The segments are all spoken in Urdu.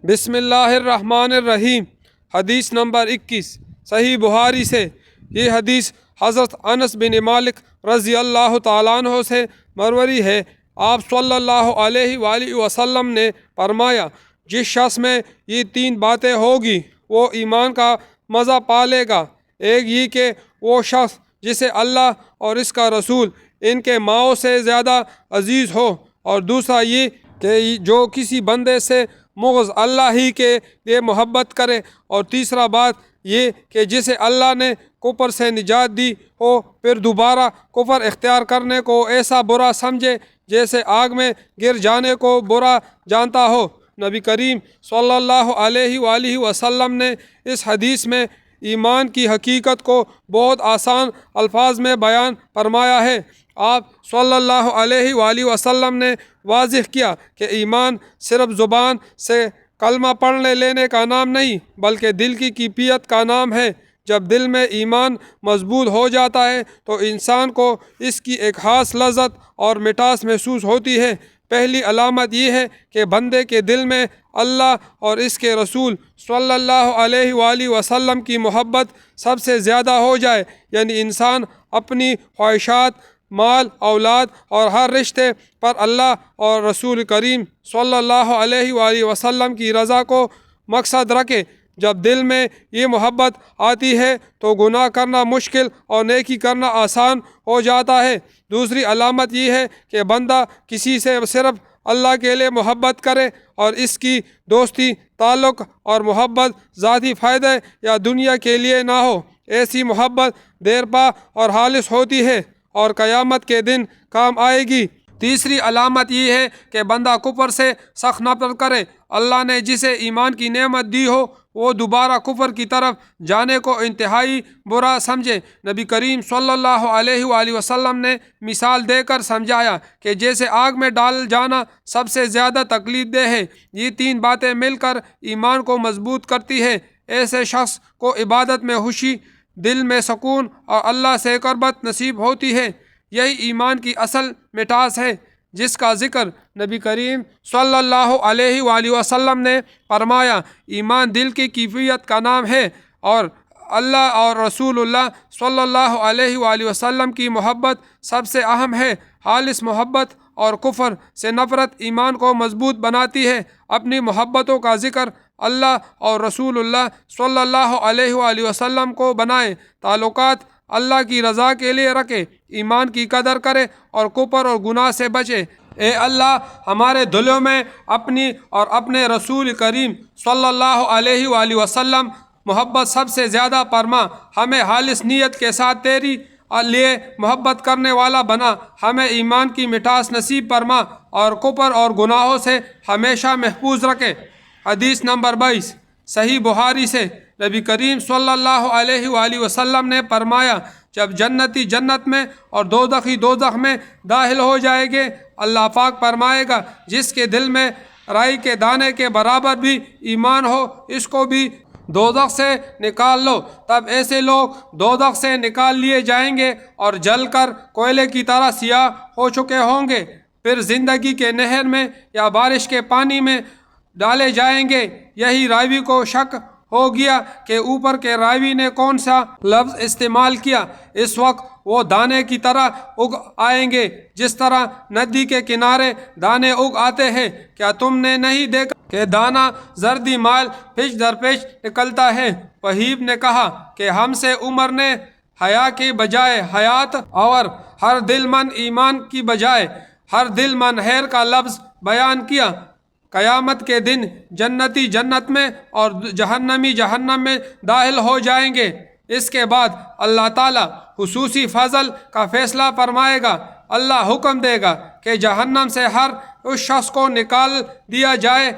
بسم اللہ الرحمن الرحیم۔ حدیث نمبر 21 صحیح بخاری سے۔ یہ حدیث حضرت انس بن مالک رضی اللہ تعالیٰ عنہ سے مروی ہے۔ آپ صلی اللہ علیہ وآلہ وسلم نے فرمایا، جس شخص میں یہ 3 باتیں ہوگی وہ ایمان کا مزہ پا لے گا۔ ایک یہ کہ وہ شخص جسے اللہ اور اس کا رسول ان کے ماؤں سے زیادہ عزیز ہو، اور دوسرا یہ کہ جو کسی بندے سے مغض اللہ ہی کے لیے محبت کرے، اور تیسرا بات یہ کہ جسے اللہ نے کفر سے نجات دی ہو پھر دوبارہ کفر اختیار کرنے کو ایسا برا سمجھے جیسے آگ میں گر جانے کو برا جانتا ہو۔ نبی کریم صلی اللہ علیہ وآلہ وسلم نے اس حدیث میں ایمان کی حقیقت کو بہت آسان الفاظ میں بیان فرمایا ہے۔ آپ صلی اللہ علیہ وآلہ وسلم نے واضح کیا کہ ایمان صرف زبان سے کلمہ پڑھنے لینے کا نام نہیں، بلکہ دل کی کیفیت کا نام ہے۔ جب دل میں ایمان مضبوط ہو جاتا ہے تو انسان کو اس کی ایک خاص لذت اور مٹاس محسوس ہوتی ہے۔ پہلی علامت یہ ہے کہ بندے کے دل میں اللہ اور اس کے رسول صلی اللہ علیہ وآلہ وسلم کی محبت سب سے زیادہ ہو جائے، یعنی انسان اپنی خواہشات، مال، اولاد اور ہر رشتے پر اللہ اور رسول کریم صلی اللہ علیہ وآلہ وسلم کی رضا کو مقصد رکھے۔ جب دل میں یہ محبت آتی ہے تو گناہ کرنا مشکل اور نیکی کرنا آسان ہو جاتا ہے۔ دوسری علامت یہ ہے کہ بندہ کسی سے صرف اللہ کے لیے محبت کرے اور اس کی دوستی، تعلق اور محبت ذاتی فائدے یا دنیا کے لیے نہ ہو۔ ایسی محبت دیر پا اور خالص ہوتی ہے اور قیامت کے دن کام آئے گی۔ تیسری علامت یہ ہے کہ بندہ کفر سے سخت نفرت کرے۔ اللہ نے جسے ایمان کی نعمت دی ہو وہ دوبارہ کفر کی طرف جانے کو انتہائی برا سمجھے۔ نبی کریم صلی اللہ علیہ وآلہ وسلم نے مثال دے کر سمجھایا کہ جیسے آگ میں ڈال جانا سب سے زیادہ تکلیف دہ ہے۔ یہ 3 باتیں مل کر ایمان کو مضبوط کرتی ہے۔ ایسے شخص کو عبادت میں خوشی، دل میں سکون اور اللہ سے قربت نصیب ہوتی ہے۔ یہی ایمان کی اصل مٹاس ہے، جس کا ذکر نبی کریم صلی اللہ علیہ وآلہ وسلم نے فرمایا، ایمان دل کی کیفیت کا نام ہے، اور اللہ اور رسول اللہ صلی اللہ علیہ وآلہ وسلم کی محبت سب سے اہم ہے۔ خالص محبت اور کفر سے نفرت ایمان کو مضبوط بناتی ہے۔ اپنی محبتوں کا ذکر اللہ اور رسول اللہ صلی اللہ علیہ وآلہ وسلم کو بنائے، تعلقات اللہ کی رضا کے لیے رکھے، ایمان کی قدر کرے اور کفر اور گناہ سے بچے۔ اے اللہ، ہمارے دلوں میں اپنی اور اپنے رسول کریم صلی اللہ علیہ وآلہ وسلم محبت سب سے زیادہ فرما۔ ہمیں خالص نیت کے ساتھ تیری لیے محبت کرنے والا بنا۔ ہمیں ایمان کی مٹاس نصیب فرما اور کفر اور گناہوں سے ہمیشہ محفوظ رکھے۔ حدیث نمبر 22 صحیح بخاری سے۔ نبی کریم صلی اللہ علیہ وآلہ وسلم نے فرمایا، جب جنتی جنت میں اور دوزخی دوزخ میں داخل ہو جائیں گے، اللہ پاک فرمائے گا، جس کے دل میں رائی کے دانے کے برابر بھی ایمان ہو، اس کو بھی دوزخ سے نکال لو۔ تب ایسے لوگ دوزخ سے نکال لیے جائیں گے اور جل کر کوئلے کی طرح سیاہ ہو چکے ہوں گے، پھر زندگی کے نہر میں یا بارش کے پانی میں ڈالے جائیں گے۔ یہی راوی کو شک ہو گیا کہ اوپر کے راوی نے کون سا لفظ استعمال کیا۔ اس وقت وہ دانے کی طرح اگ آئیں گے، جس طرح ندی کے کنارے دانے اگ آتے ہیں۔ کیا تم نے نہیں دیکھا کہ دانہ زردی مائل پیچ در پیچ نکلتا ہے؟ وہیب نے کہا کہ ہم سے عمر نے حیا کی بجائے حیات اور ہر دل من ایمان کی بجائے ہر دل من خیر کا لفظ بیان کیا۔ قیامت کے دن جنتی جنت میں اور جہنمی جہنم میں داخل ہو جائیں گے۔ اس کے بعد اللہ تعالیٰ خصوصی فضل کا فیصلہ فرمائے گا۔ اللہ حکم دے گا کہ جہنم سے ہر اس شخص کو نکال دیا جائے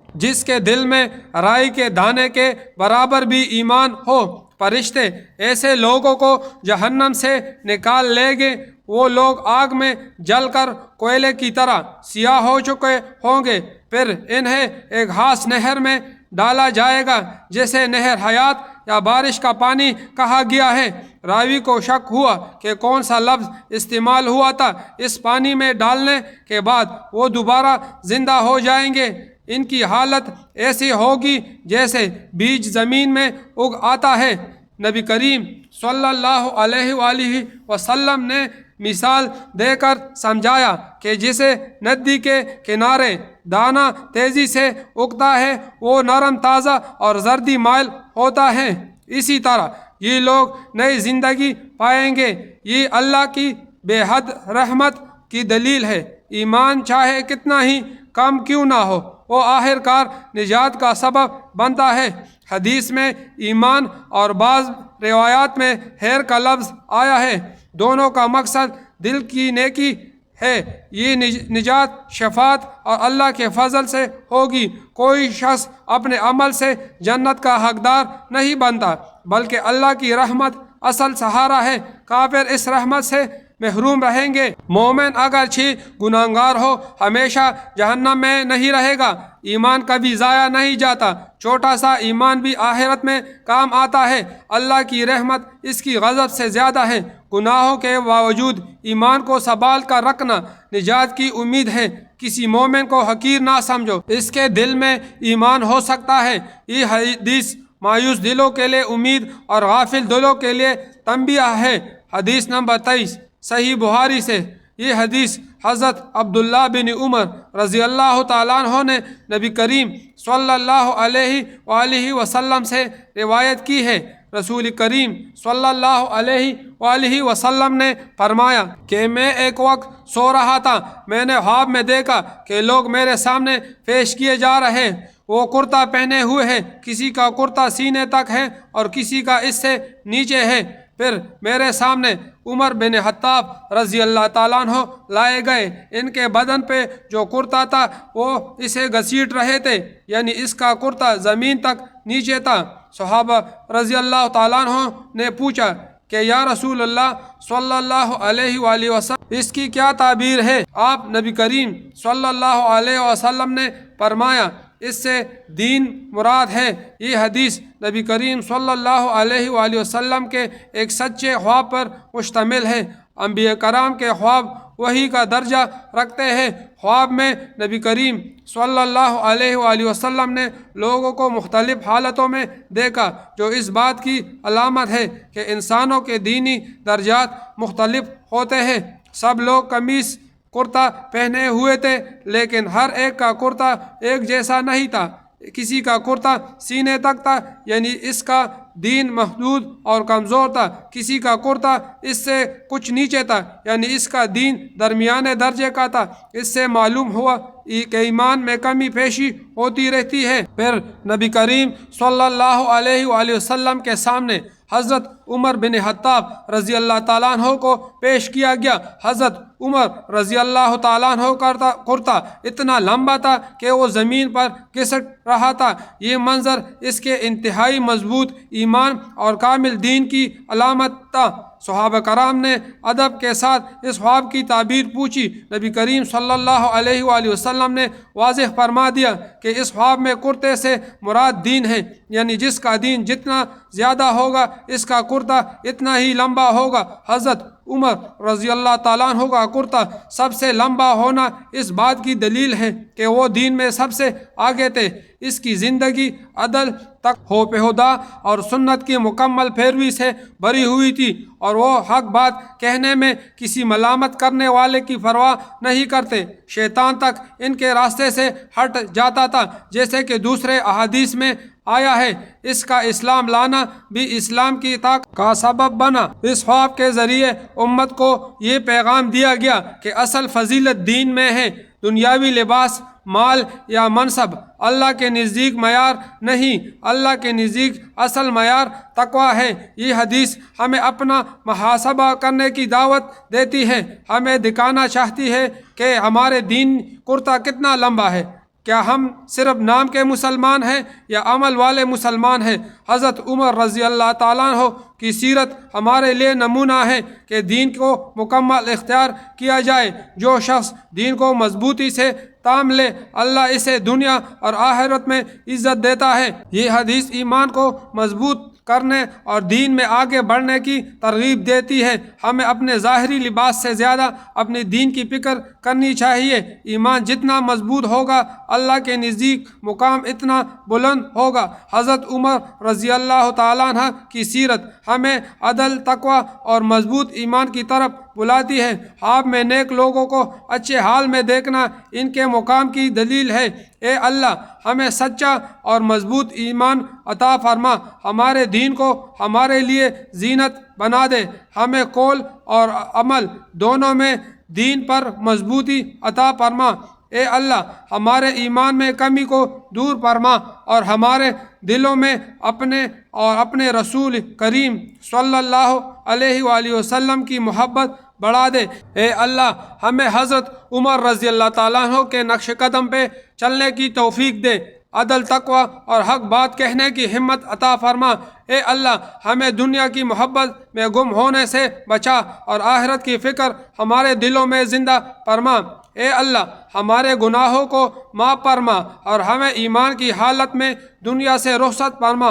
جس کے دل میں رائی کے دانے کے برابر بھی ایمان ہو۔ فرشتے ایسے لوگوں کو جہنم سے نکال لیں گے۔ وہ لوگ آگ میں جل کر کوئلے کی طرح سیاہ ہو چکے ہوں گے، پھر انہیں ایک خاص نہر میں ڈالا جائے گا، جسے نہر حیات یا بارش کا پانی کہا گیا ہے۔ راوی کو شک ہوا کہ کون سا لفظ استعمال ہوا تھا۔ اس پانی میں ڈالنے کے بعد وہ دوبارہ زندہ ہو جائیں گے۔ ان کی حالت ایسی ہوگی جیسے بیج زمین میں اگ آتا ہے۔ نبی کریم صلی اللہ علیہ وآلہ وسلم نے مثال دے کر سمجھایا کہ جسے ندی کے کنارے دانہ تیزی سے اگتا ہے وہ نرم تازہ اور زردی مائل ہوتا ہے، اسی طرح یہ لوگ نئی زندگی پائیں گے۔ یہ اللہ کی بے حد رحمت کی دلیل ہے۔ ایمان چاہے کتنا ہی کم کیوں نہ ہو، وہ آخر کار نجات کا سبب بنتا ہے۔ حدیث میں ایمان اور بعض روایات میں خیر کا لفظ آیا ہے، دونوں کا مقصد دل کی نیکی ہے۔ یہ نجات شفاعت اور اللہ کے فضل سے ہوگی۔ کوئی شخص اپنے عمل سے جنت کا حقدار نہیں بنتا، بلکہ اللہ کی رحمت اصل سہارا ہے۔ کافر اس رحمت سے محروم رہیں گے۔ مومن اگرچہ گناہگار ہو ہمیشہ جہنم میں نہیں رہے گا۔ ایمان کبھی ضائع نہیں جاتا، چھوٹا سا ایمان بھی آخرت میں کام آتا ہے۔ اللہ کی رحمت اس کی غضب سے زیادہ ہے۔ گناہوں کے باوجود ایمان کو سنبھال کر رکھنا نجات کی امید ہے۔ کسی مومن کو حقیر نہ سمجھو، اس کے دل میں ایمان ہو سکتا ہے۔ یہ حدیث مایوس دلوں کے لیے امید اور غافل دلوں کے لیے تنبیہ ہے۔ حدیث نمبر 23 صحیح بخاری سے۔ یہ حدیث حضرت عبداللہ بن عمر رضی اللہ تعالیٰ عنہ نے نبی کریم صلی اللہ علیہ وآلہ وسلم سے روایت کی ہے۔ رسول کریم صلی اللہ علیہ وآلہ وسلم نے فرمایا کہ میں ایک وقت سو رہا تھا، میں نے خواب میں دیکھا کہ لوگ میرے سامنے پیش کیے جا رہے ہیں۔ وہ کرتا پہنے ہوئے ہیں، کسی کا کرتا سینے تک ہے اور کسی کا اس سے نیچے ہے۔ پھر میرے سامنے عمر بن خطاب رضی اللہ تعالیٰ عنہ لائے گئے۔ ان کے بدن پہ جو کرتا تھا وہ اسے گھسیٹ رہے تھے، یعنی اس کا کرتا زمین تک نیچے تھا۔ صحابہ رضی اللہ تعالیٰ عنہ نے پوچھا کہ یا رسول اللہ صلی اللہ علیہ وآلہ وسلم اس کی کیا تعبیر ہے؟ آپ نبی کریم صلی اللہ علیہ وسلم نے فرمایا اس سے دین مراد ہے۔ یہ حدیث نبی کریم صلی اللہ علیہ وآلہ وسلم کے ایک سچے خواب پر مشتمل ہے۔ انبیاء کرام کے خواب وحی کا درجہ رکھتے ہیں۔ خواب میں نبی کریم صلی اللہ علیہ وآلہ وسلم نے لوگوں کو مختلف حالتوں میں دیکھا، جو اس بات کی علامت ہے کہ انسانوں کے دینی درجات مختلف ہوتے ہیں۔ سب لوگ قمیص کرتا پہنے ہوئے تھے، لیکن ہر ایک کا کرتا ایک جیسا نہیں تھا۔ کسی کا کرتا سینے تک تھا، یعنی اس کا دین محدود اور کمزور تھا۔ کسی کا کرتا اس سے کچھ نیچے تھا، یعنی اس کا دین درمیانے درجے کا تھا۔ اس سے معلوم ہوا کہ ایمان میں کمی پیشی ہوتی رہتی ہے۔ پھر نبی کریم صلی اللہ علیہ وآلہ وسلم کے سامنے حضرت عمر بن خطاب رضی اللہ تعالیٰ عنہ کو پیش کیا گیا۔ حضرت عمر رضی اللہ تعالیٰ عنہ کا کرتا اتنا لمبا تھا کہ وہ زمین پر گھسٹ رہا تھا۔ یہ منظر اس کے انتہائی مضبوط ایمان اور کامل دین کی علامت تھا۔ صحابہ کرام نے ادب کے ساتھ اس خواب کی تعبیر پوچھی۔ نبی کریم صلی اللہ علیہ وآلہ وسلم نے واضح فرما دیا کہ اس خواب میں کرتے سے مراد دین ہے، یعنی جس کا دین جتنا زیادہ ہوگا اس کا کرتا اتنا ہی لمبا ہوگا۔ حضرت عمر رضی اللہ تعالیٰ عنہ کا کرتا سب سے لمبا ہونا اس بات کی دلیل ہے کہ وہ دین میں سب سے آگے تھے۔ اس کی زندگی عدل تک ہو پہودہ اور سنت کی مکمل پیروی سے بھری ہوئی تھی، اور وہ حق بات کہنے میں کسی ملامت کرنے والے کی پرواہ نہیں کرتے۔ شیطان تک ان کے راستے سے ہٹ جاتا تھا، جیسے کہ دوسرے احادیث میں آیا ہے۔ اس کا اسلام لانا بھی اسلام کی طاقت کا سبب بنا۔ اس خواب کے ذریعے امت کو یہ پیغام دیا گیا کہ اصل فضیلت دین میں ہے، دنیاوی لباس، مال یا منصب اللہ کے نزدیک معیار نہیں، اللہ کے نزدیک اصل معیار تقوی ہے۔ یہ حدیث ہمیں اپنا محاسبہ کرنے کی دعوت دیتی ہے، ہمیں دکھانا چاہتی ہے کہ ہمارے دین کرتا کتنا لمبا ہے۔ کیا ہم صرف نام کے مسلمان ہیں یا عمل والے مسلمان ہیں؟ حضرت عمر رضی اللہ تعالیٰ عنہ کی سیرت ہمارے لیے نمونہ ہے کہ دین کو مکمل اختیار کیا جائے۔ جو شخص دین کو مضبوطی سے تام لے اللہ اسے دنیا اور آخرت میں عزت دیتا ہے۔ یہ حدیث ایمان کو مضبوط کرنے اور دین میں آگے بڑھنے کی ترغیب دیتی ہے۔ ہمیں اپنے ظاہری لباس سے زیادہ اپنے دین کی فکر کرنی چاہیے۔ ایمان جتنا مضبوط ہوگا اللہ کے نزدیک مقام اتنا بلند ہوگا۔ حضرت عمر رضی اللہ تعالیٰ عنہ کی سیرت ہمیں عدل، تقوی اور مضبوط ایمان کی طرف بلاتی ہے۔ آپ میں نیک لوگوں کو اچھے حال میں دیکھنا ان کے مقام کی دلیل ہے۔ اے اللہ ہمیں سچا اور مضبوط ایمان عطا فرما، ہمارے دین کو ہمارے لیے زینت بنا دے، ہمیں قول اور عمل دونوں میں دین پر مضبوطی عطا فرما۔ اے اللہ ہمارے ایمان میں کمی کو دور فرما اور ہمارے دلوں میں اپنے رسول کریم صلی اللہ علیہ وآلہ وسلم کی محبت بڑھا دے۔ اے اللہ ہمیں حضرت عمر رضی اللہ تعالیٰ عنہ کے نقش قدم پہ چلنے کی توفیق دے، عدل، تقوی اور حق بات کہنے کی ہمت عطا فرما۔ اے اللہ ہمیں دنیا کی محبت میں گم ہونے سے بچا اور آخرت کی فکر ہمارے دلوں میں زندہ فرما۔ اے اللہ ہمارے گناہوں کو معاف فرما اور ہمیں ایمان کی حالت میں دنیا سے رخصت فرما۔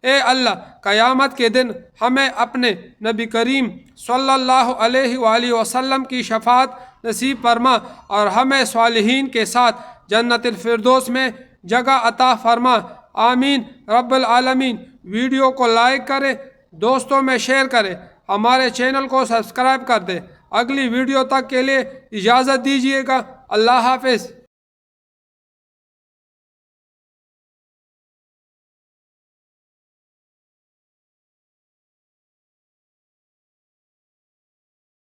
اے اللہ قیامت کے دن ہمیں اپنے نبی کریم صلی اللہ علیہ وآلہ وسلم کی شفاعت نصیب فرما اور ہمیں صالحین کے ساتھ جنت الفردوس میں جگہ عطا فرما۔ آمین رب العالمین۔ ویڈیو کو لائک کریں، دوستوں میں شیئر کریں، ہمارے چینل کو سبسکرائب کر دیں۔ اگلی ویڈیو تک کے لیے اجازت دیجیے گا۔ اللہ حافظ۔